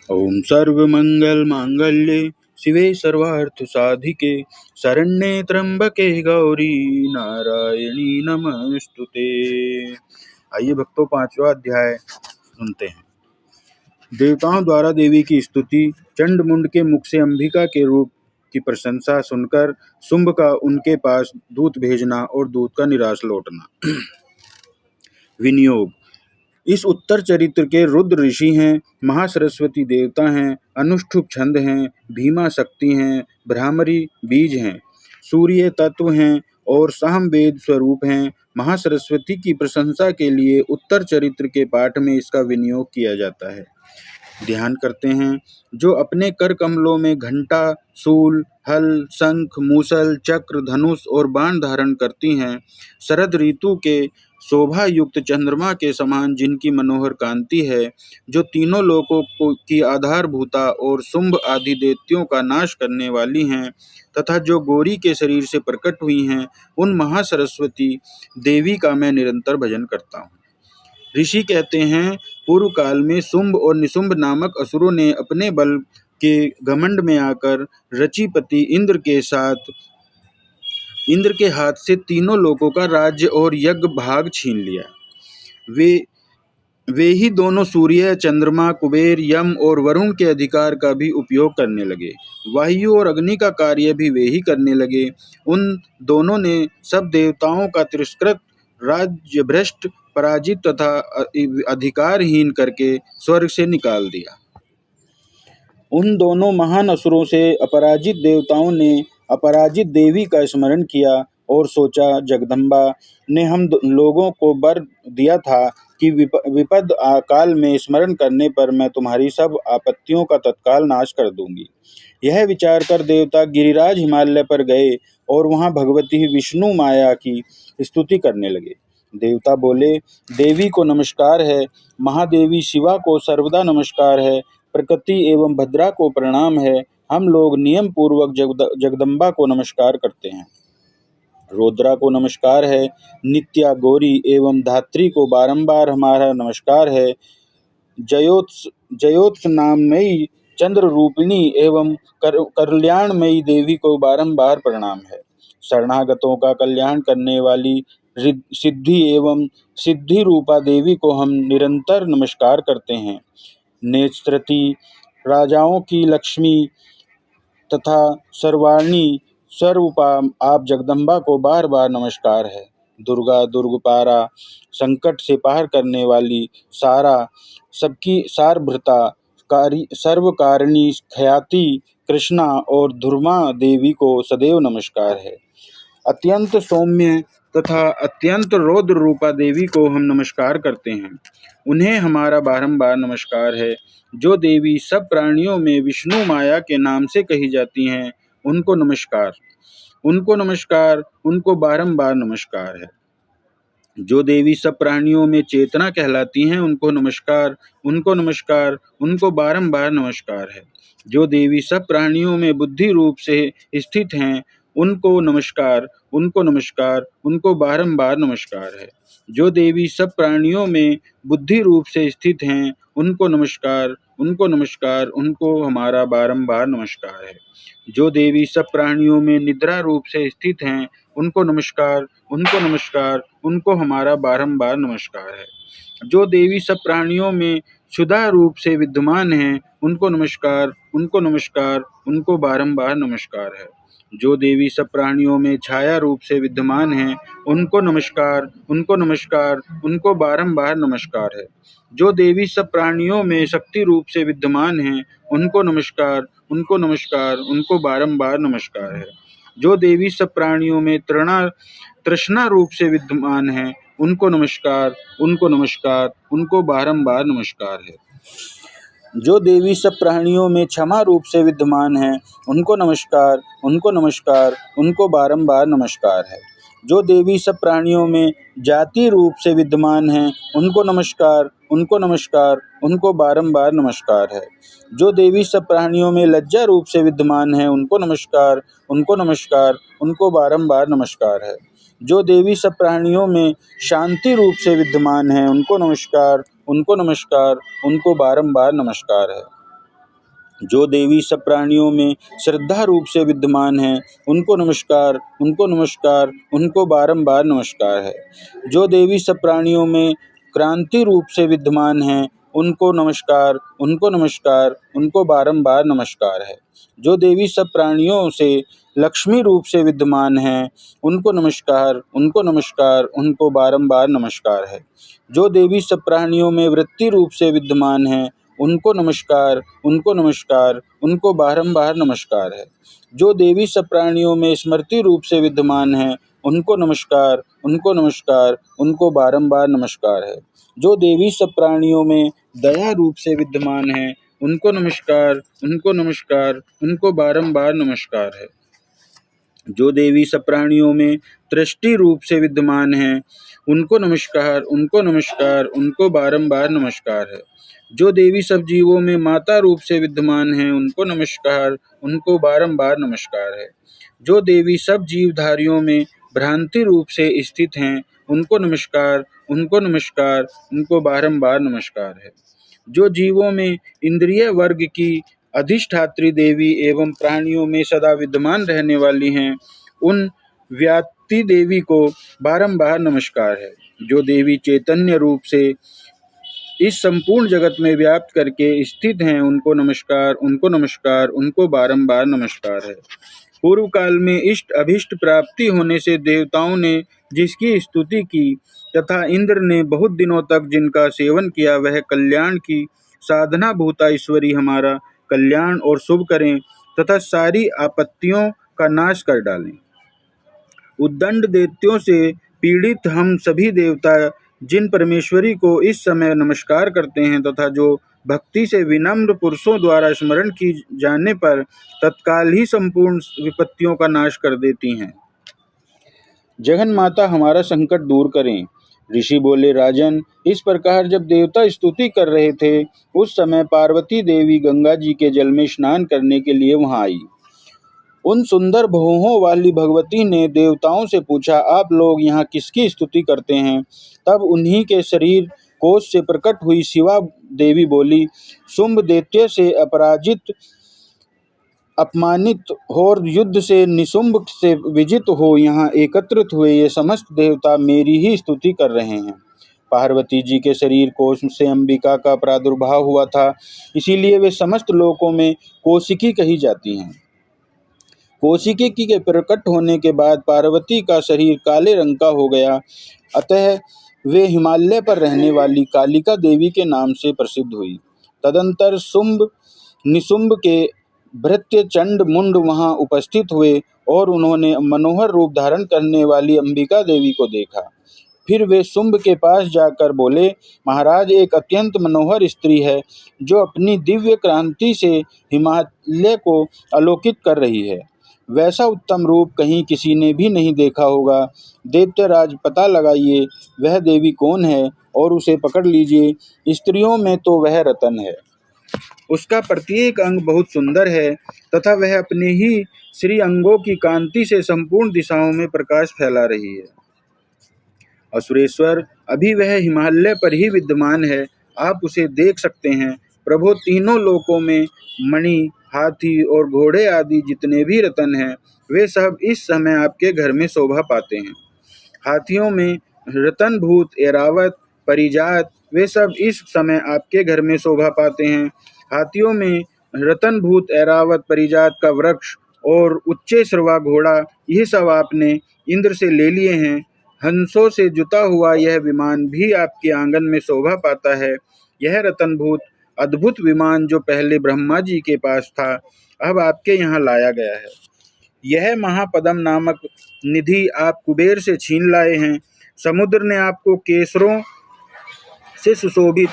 ओम सर्वमंगल मांगल्ये शिवे सर्वार्थ साधिके शरण्ये त्र्यंबके गौरी नारायणी नमस्तुते। आइए भक्तों, 5वां अध्याय सुनते हैं। देवताओं द्वारा देवी की स्तुति। चंड मुंड के मुख से अंबिका के रूप की प्रशंसा सुनकर शुंभ का उनके पास दूत भेजना और दूत का निराश लौटना। विनियोग। इस उत्तर चरित्र के रुद्र ऋषि हैं, महासरस्वती देवता हैं, अनुष्ठुप छंद हैं, भीमा शक्ति हैं, भ्रामरी बीज हैं, सूर्य तत्व हैं और सामवेद स्वरूप हैं। महासरस्वती की प्रशंसा के लिए उत्तर चरित्र के पाठ में इसका विनियोग किया जाता है। ध्यान करते हैं। जो अपने कर कमलों में घंटा, शूल, हल, शंख, मूसल, चक्र, धनुष और बाण धारण करती हैं, शरद ऋतु के शोभा युक्त चंद्रमा के समान जिनकी मनोहर कांति है, जो तीनों लोकों की आधारभूता और शुंभ आदि दैत्यों का नाश करने वाली हैं, तथा जो गौरी के शरीर से प्रकट हुई हैं, उन महासरस्वती देवी का मैं निरंतर भजन करता हूँ। ऋषि कहते हैं, पूर्व काल में शुंभ और निशुंभ नामक असुरों ने अपने बल के घमंड में आकर रचिपति इंद्र के हाथ से तीनों लोकों का राज्य और यज्ञ भाग छीन लिया। वे ही दोनों सूर्य, चंद्रमा, कुबेर, यम और वरुण के अधिकार का भी उपयोग करने लगे। वायु और अग्नि का कार्य भी वे ही करने लगे। उन दोनों ने सब देवताओं का तिरस्कृत, राज्य भ्रष्ट, पराजित तथा अधिकारहीन करके स्वर्ग से निकाल दिया। उन दोनों महान असुरों से अपराजित देवताओं ने अपराजित देवी का स्मरण किया और सोचा, जगदम्बा ने हम लोगों को वर दिया था कि विपद काल में स्मरण करने पर मैं तुम्हारी सब आपत्तियों का तत्काल नाश कर दूंगी। यह विचार कर देवता गिरिराज हिमालय पर गए और वहां भगवती विष्णु माया की स्तुति करने लगे। देवता बोले, देवी को नमस्कार है, महादेवी शिवा को सर्वदा नमस्कार है, प्रकृति एवं भद्रा को प्रणाम है। हम लोग नियम पूर्वक जगदम्बा को नमस्कार करते हैं। रुद्रा को नमस्कार है, नित्या, गौरी एवं धात्री को बारंबार हमारा नमस्कार है। जयोत्स नाममयी, चंद्र रूपिणी एवं कल्याणमयी देवी को बारंबार प्रणाम है। शरणागतों का कल्याण करने वाली सिद्धि एवं सिद्धि रूपा देवी को हम निरंतर नमस्कार करते हैं। नेत्रवती, राजाओं की लक्ष्मी तथा सर्वाणी स्वरूपा आप जगदम्बा को बार बार नमस्कार है। दुर्गा, दुर्गपारा, संकट से पार करने वाली, सारा, सबकी सारभृता, सर्वकारिणी, ख्याति, कृष्णा और धुर्मा देवी को सदैव नमस्कार है। अत्यंत सौम्य तथा अत्यंत रौद्र रूपा देवी को हम नमस्कार करते हैं। उन्हें हमारा बारंबार नमस्कार है। जो देवी सब प्राणियों में विष्णु माया के नाम से कही जाती हैं, उनको नमस्कार, उनको नमस्कार, उनको बारंबार नमस्कार है। जो देवी सब प्राणियों में चेतना कहलाती हैं, उनको नमस्कार, उनको नमस्कार, उनको बारंबार नमस्कार है। जो देवी सब प्राणियों में बुद्धि रूप से स्थित हैं, उनको नमस्कार, उनको नमस्कार, उनको बारंबार नमस्कार है। जो देवी सब प्राणियों में बुद्धि रूप से स्थित हैं, उनको नमस्कार, उनको नमस्कार, उनको हमारा बारंबार नमस्कार है। जो देवी सब प्राणियों में निद्रा रूप से स्थित हैं, उनको नमस्कार, उनको नमस्कार, उनको हमारा बारंबार नमस्कार है। जो देवी सब प्राणियों में क्षुधा रूप से विद्यमान हैं, उनको नमस्कार, उनको नमस्कार, उनको बारंबार नमस्कार है। जो देवी सब प्राणियों में छाया रूप से विद्यमान हैं, उनको नमस्कार, उनको नमस्कार, उनको बारंबार नमस्कार है। जो देवी सब प्राणियों में शक्ति रूप से विद्यमान हैं, उनको नमस्कार, उनको नमस्कार, उनको बारंबार नमस्कार है। जो देवी सब प्राणियों में तृष्णा रूप से विद्यमान हैं, उनको नमस्कार, उनको नमस्कार, उनको बारंबार नमस्कार है। जो देवी सब प्राणियों में क्षमा रूप से विद्यमान हैं, उनको नमस्कार, उनको नमस्कार, उनको बारंबार नमस्कार है। जो देवी सब प्राणियों में जाति रूप से विद्यमान हैं, उनको नमस्कार, उनको नमस्कार, उनको बारंबार नमस्कार है। जो देवी सब प्राणियों में लज्जा रूप से विद्यमान हैं, उनको नमस्कार, उनको नमस्कार, उनको बारंबार नमस्कार है। जो देवी सब प्राणियों में शांति रूप से विद्यमान हैं, उनको नमस्कार, उनको नमस्कार, उनको बारंबार नमस्कार है। जो देवी सब प्राणियों में श्रद्धा रूप से विद्यमान है, उनको नमस्कार, उनको नमस्कार, उनको बारंबार नमस्कार है। जो देवी सब प्राणियों में क्रांति रूप से विद्यमान है, उनको नमस्कार, उनको नमस्कार, उनको बारंबार नमस्कार है। जो देवी सब प्राणियों से लक्ष्मी रूप से विद्यमान है, उनको नमस्कार, उनको नमस्कार, उनको बारंबार नमस्कार है। जो देवी सब प्राणियों में वृत्ति रूप से विद्यमान है, उनको नमस्कार, उनको नमस्कार, उनको बारंबार नमस्कार है। जो देवी सब प्राणियों में स्मृति रूप से विद्यमान है, उनको नमस्कार, उनको नमस्कार, उनको बारंबार नमस्कार है। जो देवी सब प्राणियों में दया रूप से विद्यमान है, उनको नमस्कार, उनको नमस्कार, उनको बारंबार नमस्कार है। जो देवी सब प्राणियों में दृष्टि रूप से विद्यमान है, उनको नमस्कार, उनको नमस्कार, उनको बारंबार नमस्कार है। जो देवी सब जीवों में माता रूप से विद्यमान है, उनको नमस्कार, उनको बारंबार नमस्कार है। जो देवी सब जीवधारियों में भ्रांति रूप से स्थित हैं, उनको नमस्कार, उनको नमस्कार, उनको बारंबार नमस्कार है। जो जीवों में इंद्रिय वर्ग की अधिष्ठात्री देवी एवं प्राणियों में सदा विद्यमान रहने वाली हैं, उन व्याप्ति देवी को बारंबार नमस्कार है। जो देवी चैतन्य रूप से इस संपूर्ण जगत में व्याप्त करके स्थित हैं, उनको नमस्कार, उनको नमस्कार, उनको बारंबार नमस्कार है। पूर्व काल में इष्ट अभिष्ट प्राप्ति होने से देवताओं ने जिसकी स्तुति की तथा इंद्र ने बहुत दिनों तक जिनका सेवन किया, वह कल्याण की साधना भूता ईश्वरी हमारा कल्याण और शुभ करें तथा सारी आपत्तियों का नाश कर डालें। उद्दंड दैत्यों से पीड़ित हम सभी देवता जिन परमेश्वरी को इस समय नमस्कार करते हैं तथा जो भक्ति से विनम्र पुरुषों द्वारा स्मरण की जाने पर तत्काल ही संपूर्ण विपत्तियों का नाश कर देती हैं। जगन माता हमारा संकट दूर करें। ऋषि बोले, राजन, इस प्रकार जब देवता स्तुति कर रहे थे, उस समय पार्वती देवी गंगा जी के जल में स्नान करने के लिए वहां आई। उन सुंदर भौहों वाली भगवती ने देवताओं से पूछा, आप लोग यहाँ किसकी स्तुति करते हैं? तब उन्हीं के शरीर कोश से प्रकट हुई शिवा देवी बोली, शुंभ दैत्य से अपराजित अपमानित और युद्ध से निशुंभ से विजित हो यहाँ एकत्रित हुए ये समस्त देवता मेरी ही स्तुति कर रहे हैं। पार्वती जी के शरीर कोश से अंबिका का प्रादुर्भाव हुआ था, इसीलिए वे समस्त लोकों में कौशिकी कही जाती हैं। कौशिकी के प्रकट होने के बाद पार्वती का शरीर काले रंग का हो गया, अतः वे हिमालय पर रहने वाली कालिका देवी के नाम से प्रसिद्ध हुई। तदंतर शुंभ निशुंभ के भृत्य चंड मुंड वहां उपस्थित हुए और उन्होंने मनोहर रूप धारण करने वाली अंबिका देवी को देखा। फिर वे शुंभ के पास जाकर बोले, महाराज, एक अत्यंत मनोहर स्त्री है जो अपनी दिव्य क्रांति से हिमालय को आलोकित कर रही है। वैसा उत्तम रूप कहीं किसी ने भी नहीं देखा होगा। दैत्यराज, पता लगाइए वह देवी कौन है और उसे पकड़ लीजिए। स्त्रियों में तो वह रतन है, उसका प्रत्येक अंग बहुत सुंदर है तथा वह अपने ही श्री अंगों की कांति से संपूर्ण दिशाओं में प्रकाश फैला रही है। असुरेश्वर, अभी वह हिमालय पर ही विद्यमान है, आप उसे देख सकते हैं। प्रभु, तीनों लोकों में मणि, हाथी और घोड़े आदि जितने भी रतन हैं, वे सब इस समय आपके घर में शोभा पाते हैं। हाथियों में रतनभूत ऐरावत, परिजात, वे सब इस समय आपके घर में शोभा पाते हैं। हाथियों में रतनभूत ऐरावत परिजात का वृक्ष और उच्चे श्रवा घोड़ा, ये सब आपने इंद्र से ले लिए हैं। हंसों से जुता हुआ यह विमान भी आपके आंगन में शोभा पाता है। यह रतनभूत अद्भुत विमान जो पहले ब्रह्मा जी के पास था, अब आपके यहाँ लाया गया है। यह महापद्म नामक निधि आप कुबेर से छीन लाए हैं। समुद्र ने आपको केसरों से सुशोभित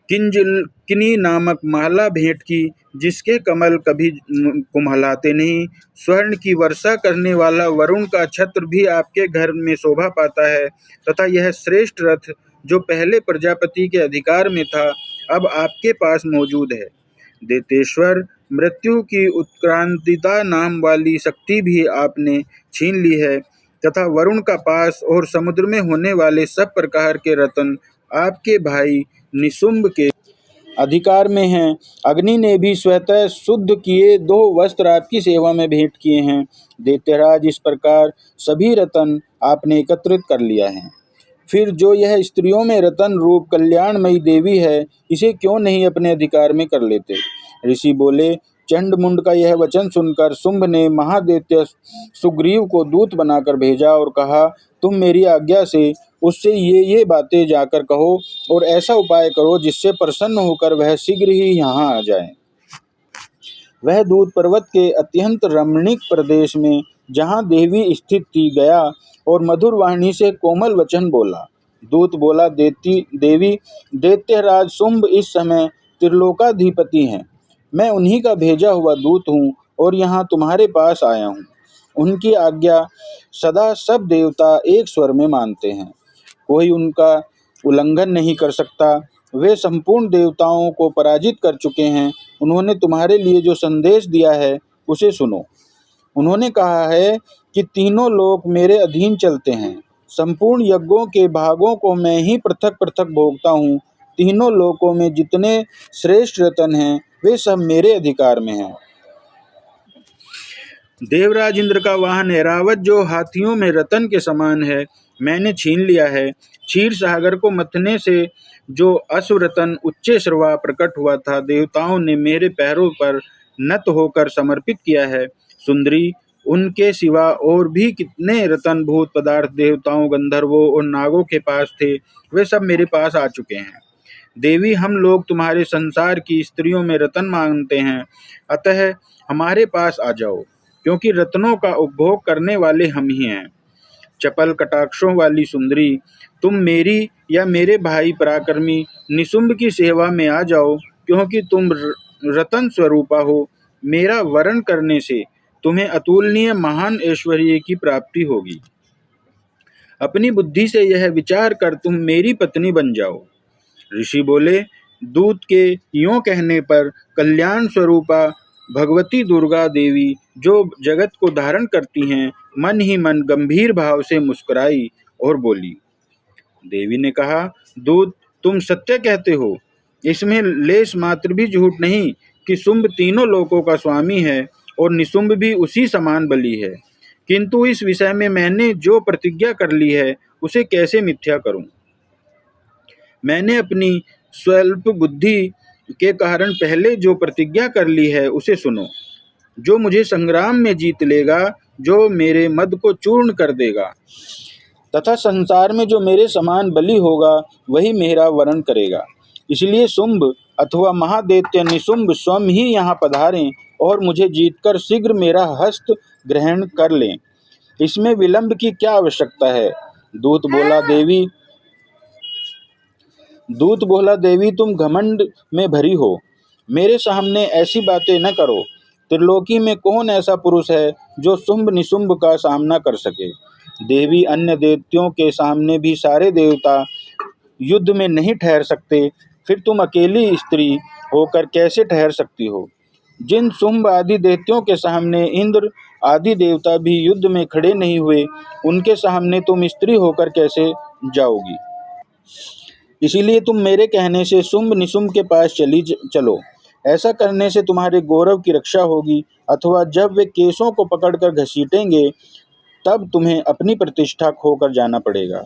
किंजलकिनी नामक माला भेंट की, जिसके कमल कभी कुम्हलाते नहीं। स्वर्ण की वर्षा करने वाला वरुण का छत्र भी आपके घर में शोभा पाता है तथा यह श्रेष्ठ रथ जो पहले प्रजापति के अधिकार में था, अब आपके पास मौजूद है। दैत्येश्वर, मृत्यु की उत्क्रांतिता नाम वाली शक्ति भी आपने छीन ली है तथा वरुण का पास और समुद्र में होने वाले सब प्रकार के रत्न आपके भाई निशुंभ के अधिकार में हैं। अग्नि ने भी स्वतः शुद्ध किए 2 वस्त्र आपकी सेवा में भेंट किए हैं। दैत्यराज, इस प्रकार सभी रतन आपने एकत्रित कर लिया है। फिर जो यह स्त्रियों में रतन रूप कल्याणमयी देवी है, इसे क्यों नहीं अपने अधिकार में कर लेते? ऋषि बोले, चंड मुंड का यह वचन सुनकर शुंभ ने महादैत्य सुग्रीव को दूत बनाकर भेजा और कहा, तुम मेरी आज्ञा से उससे ये बातें जाकर कहो और ऐसा उपाय करो जिससे प्रसन्न होकर वह शीघ्र ही यहाँ आ जाए। वह दूत पर्वत के अत्यंत रमणीक प्रदेश में जहाँ देवी स्थित थी गया और मधुर वाणी से कोमल वचन बोला। दूत बोला, देवी, दैत्यराज शुंभ इस समय त्रिलोकाधिपति हैं। मैं उन्हीं का भेजा हुआ दूत हूँ और यहाँ तुम्हारे पास आया हूँ। उनकी आज्ञा सदा सब देवता एक स्वर में मानते हैं, कोई उनका उल्लंघन नहीं कर सकता। वे संपूर्ण देवताओं को पराजित कर चुके हैं। उन्होंने तुम्हारे लिए जो संदेश दिया है उसे सुनो। उन्होंने कहा है कि तीनों लोक मेरे अधीन चलते हैं। संपूर्ण यज्ञों के भागों को मैं ही पृथक पृथक भोगता हूँ। तीनों लोकों में जितने श्रेष्ठ रतन हैं वे सब मेरे अधिकार में हैं। देवराज इंद्र का वाहन ऐरावत, जो हाथियों में रतन के समान है, मैंने छीन लिया है। क्षीर सागर को मथने से जो अश्वरतन उच्चे श्रवा प्रकट हुआ था, देवताओं ने मेरे पैरों पर नत होकर समर्पित किया है। सुंदरी, उनके सिवा और भी कितने रतन भूत पदार्थ देवताओं, गंधर्वों और नागों के पास थे, वे सब मेरे पास आ चुके हैं। देवी, हम लोग तुम्हारे संसार की स्त्रियों में रतन मांगते हैं, अतः हमारे पास आ जाओ, क्योंकि रत्नों का उपभोग करने वाले हम ही हैं। चपल कटाक्षों वाली सुंदरी, तुम मेरी या मेरे भाई पराक्रमी निशुंभ की सेवा में आ जाओ, क्योंकि तुम रतन स्वरूपा हो। मेरा वरण करने से तुम्हें अतुलनीय महान ऐश्वर्य की प्राप्ति होगी। अपनी बुद्धि से यह विचार कर तुम मेरी पत्नी बन जाओ। ऋषि बोले, दूत के यों कहने पर कल्याण स्वरूपा भगवती दुर्गा देवी, जो जगत को धारण करती हैं, मन ही मन गंभीर भाव से मुस्कुराई और बोली। देवी ने कहा, दूत, तुम सत्य कहते हो। इसमें लेश मात्र भी झूठ नहीं कि शुंभ तीनों लोकों का स्वामी है और निशुंभ भी उसी समान बली है। किंतु इस विषय में मैंने जो प्रतिज्ञा कर ली है उसे कैसे मिथ्या करूं? मैंने अपनी स्वल्प बुद्धि के कारण पहले जो प्रतिज्ञा कर ली है उसे सुनो। जो मुझे संग्राम में जीत लेगा, जो मेरे मद को चूर्ण कर देगा तथा संसार में जो मेरे समान बली होगा, वही मेरा वरण करेगा। इसलिए शुंभ अथवा महादैत्य निशुंभ स्वयं ही यहाँ पधारें और मुझे जीतकर शीघ्र मेरा हस्त ग्रहण कर लें। इसमें विलंब की क्या आवश्यकता है? दूत बोला, देवी, तुम घमंड में भरी हो। मेरे सामने ऐसी बातें न करो। त्रिलोकी में कौन ऐसा पुरुष है जो शुंभ निशुंभ का सामना कर सके? देवी, अन्य देवताओं के सामने भी सारे देवता युद्ध में नहीं ठहर सकते, फिर तुम अकेली स्त्री होकर कैसे ठहर सकती हो? जिन शुंभ आदि दैत्यों के सामने इंद्र आदि देवता भी युद्ध में खड़े नहीं हुए, उनके सामने तुम स्त्री होकर कैसे जाओगी? इसीलिए तुम मेरे कहने से शुंभ निशुंभ के पास चलो। ऐसा करने से तुम्हारे गौरव की रक्षा होगी, अथवा जब वे केसों को पकड़कर घसीटेंगे तब तुम्हें अपनी प्रतिष्ठा खोकर जाना पड़ेगा।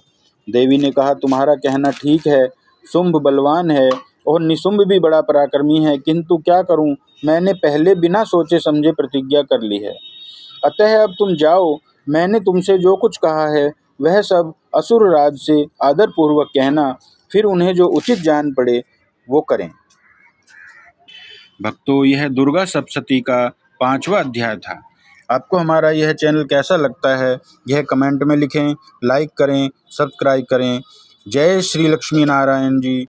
देवी ने कहा, तुम्हारा कहना ठीक है। शुंभ बलवान है और निशुंभ भी बड़ा पराक्रमी है, किंतु क्या करूं, मैंने पहले बिना सोचे समझे प्रतिज्ञा कर ली है। अतः अब तुम जाओ। मैंने तुमसे जो कुछ कहा है वह सब असुर राज से आदरपूर्वक कहना, फिर उन्हें जो उचित जान पड़े वो करें। भक्तों, यह दुर्गा सप्तशती का 5वां अध्याय था। आपको हमारा यह चैनल कैसा लगता है, यह कमेंट में लिखें, लाइक करें, सब्सक्राइब करें। जय श्री लक्ष्मी नारायण जी।